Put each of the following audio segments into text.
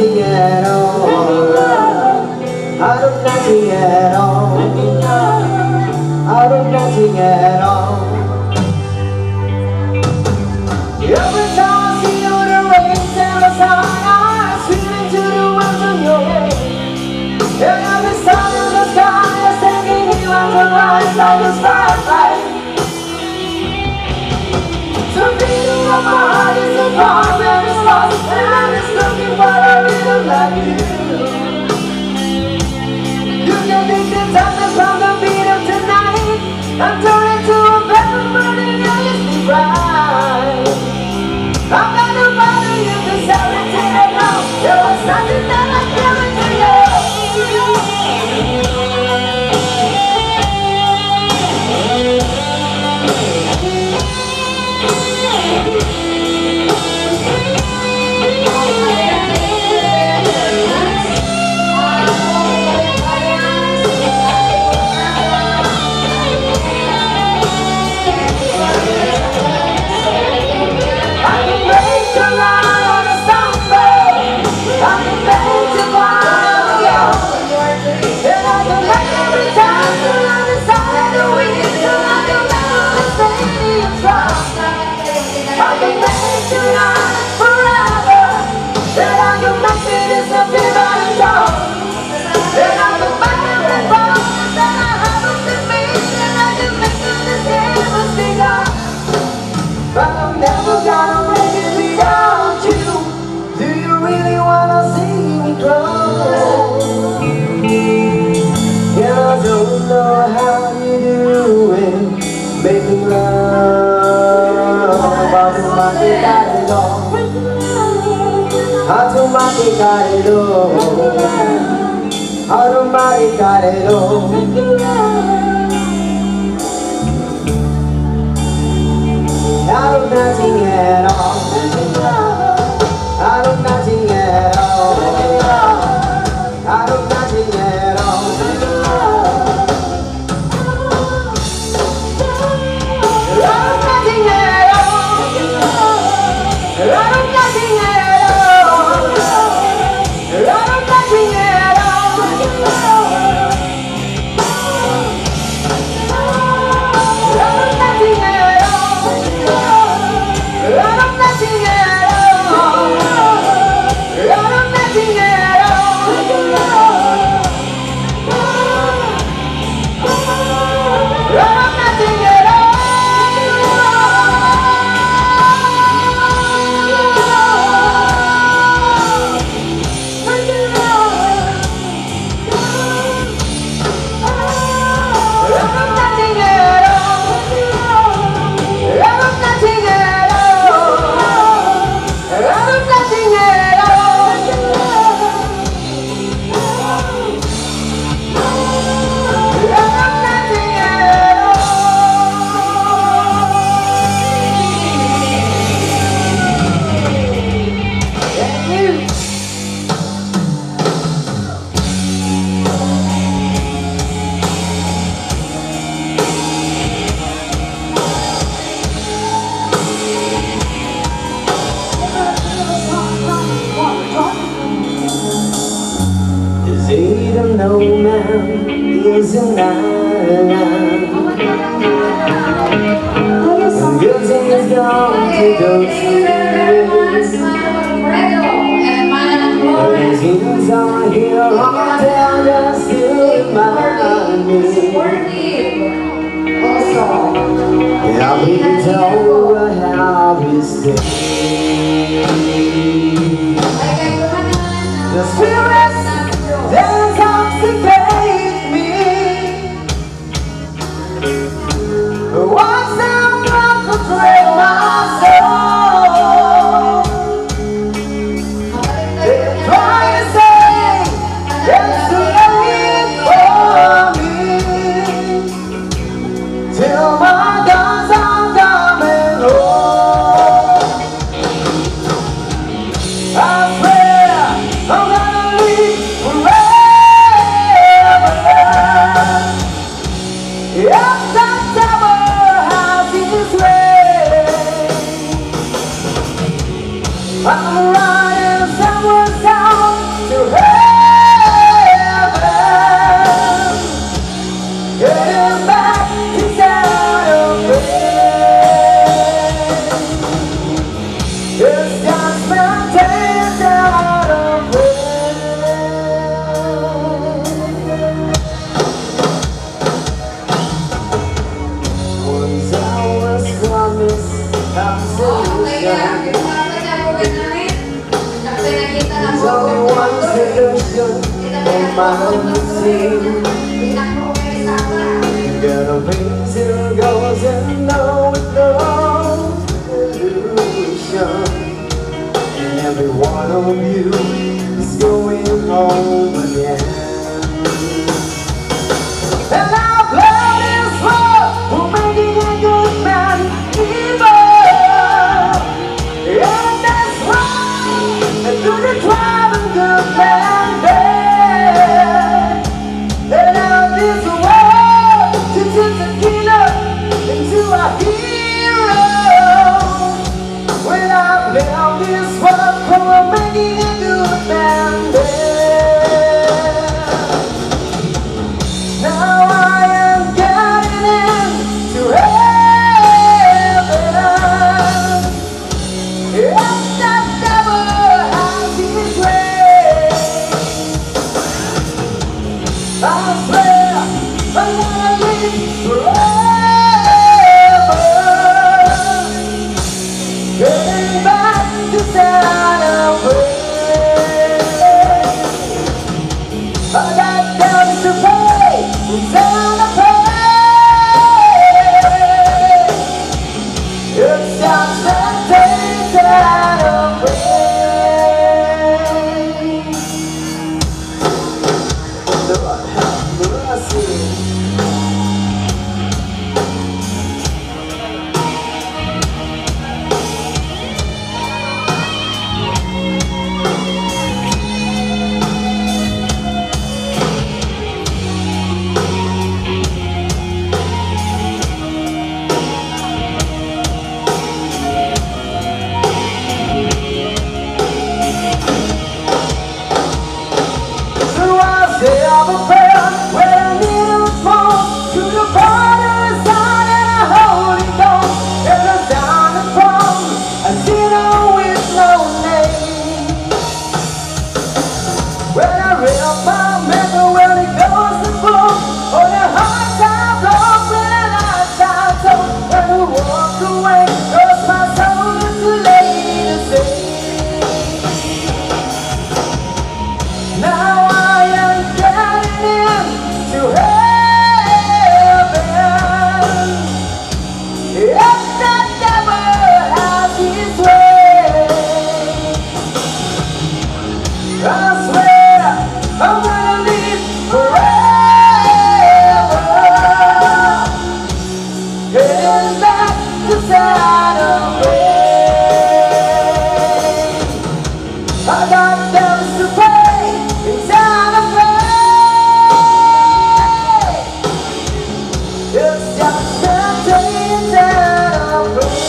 nothing at all. Out of nothing at all. Out of nothing at all. Every time I see you, the rain sounds high, swimming to the winds of your head. And every sun in the sky is taking you on the rise like a spotlight. The beating of my heart is a bomb and it's lost, and I'm just looking for a little like you. You can take the darkness from the beat of tonight and turn it to a better burning endlessly bright. I'm gonna bother you cause everything I know, there was nothing that I given to you. But I'm never gonna make it without you. Do you really wanna see me close? Yeah, I don't know how you do it, making love. Automaticado, automaticado. Out of nothing at all. Out of nothing at all. Out of nothing at all. Out of nothing at all. Out of nothing at all. Out of nothing at all. Out of nothing at all. Out of nothing at all. Out of nothing at all. Out of nothing at all. No man is an island. Good things gone to go through. These things are here all down just to remind me. Yeah, we told how we stay. The spirits that intoxicate me. What's that about to break my soul? They try to say it's too late for me. Till my guns are coming home. I swear I'm gonna There's only one solution for my sin. Got a reason goes and no it's no illusion. And every one of you is going home again. And our blood is hot for making a good man evil. And that's right, and do the tribe and good man bad. And now this world to turn the killer into a hero. When I left this world for making a good man bad. Now I am getting into heaven. If that devil has his way, I swear I'm gonna live forever. Getting back to that away. I got debts to pay, down to pay. It's just that take that away. Lord have mercy. So I say I'm a prayer when I need a response to the Father's Son and a Holy Ghost. And a down the throne, a sinner with no name. When I read my mental, when it goes to boom, on the hard time lost when the light time told. When I walk away, cause my soul is too late to save. Now I am getting into heaven. If that devil has his way, I swear I'm gonna live forever. Getting back to Saturday. I got debts to pay, it's time to pay. It's just that take that away.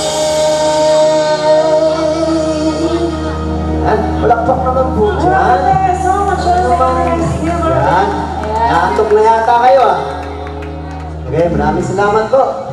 Yan, palakpak naman po dyan. Thank you so much for the nice humor. Yan, naantok na yata kayo ah. Okay, maraming salamat po.